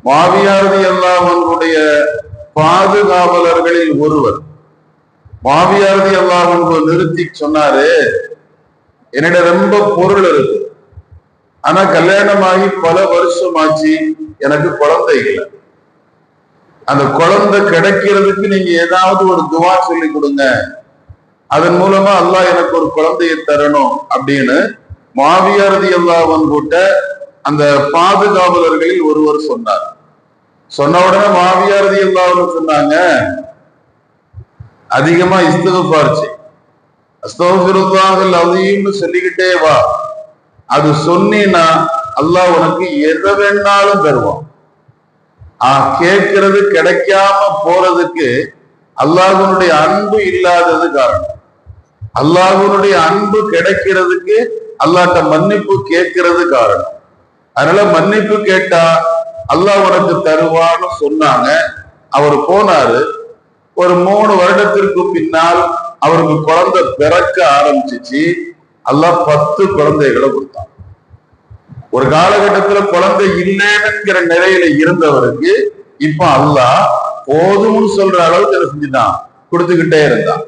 முஆவியா ரலியல்லாஹு அன்ஹுடைய பாதுகாவலர்களில் ஒருவர் முஆவியா ரலியல்லாஹு அன்ஹு நிறுத்தி சொன்னாரு, என்னிட ரொம்ப பொருள் இருக்கு, ஆனா கல்யாணமாகி பல வருஷம் ஆச்சு, எனக்கு குழந்தை இல்லை. அந்த குழந்தை கிடைக்கிறதுக்கு நீங்க ஏதாவது ஒரு துவா சொல்லி கொடுங்க, அதன் மூலமா அல்லாஹ் எனக்கு ஒரு குழந்தையை தரணும் அப்படின்னு முஆவியா ரலியல்லாஹு அன்ஹுட்ட அந்த பாதுகாவலர்களில் ஒருவர் சொன்னார். சொன்ன உடனே முஆவியா ரலியல்லாஹு அன்ஹு சொன்னாங்க, அதிகமா இஸ்திக்ஃபார் செய், அஸ்தக்ஃபிருல்லாஹல் அஸீம்னு சொல்லிக்கிட்டே வா. அது சொன்னீன்னா அல்லாஹ் உனக்கு எதை வேணாலும் தருவான். கேட்கிறது கிடைக்காம போறதுக்கு அல்லாஹ்வுடைய அன்பு இல்லாதது காரணம். அல்லாஹ்வுடைய அன்பு கிடைக்கிறதுக்கு அல்லாஹ்ட்ட மன்னிப்பு கேட்கிறது காரணம். அதனால மன்னிப்பு கேட்டா அல்லாஹ் உனக்கு தருவான்னு சொன்னாங்க. அவர் போனாரு. ஒரு 3 வருடத்திற்கு பின்னால் அவருக்கு குழந்தை பிறக்க ஆரம்பிச்சிச்சு. அல்லாஹ் 10 குழந்தைகளை கொடுத்தான். ஒரு காலகட்டத்துல குழந்தை இல்லைங்கிற நிலையில இருந்தவருக்கு இப்ப அல்லாஹ் போதும்னு சொல்ற அளவுக்கு என்ன செஞ்சுட்டான், கொடுத்துக்கிட்டே இருந்தான்.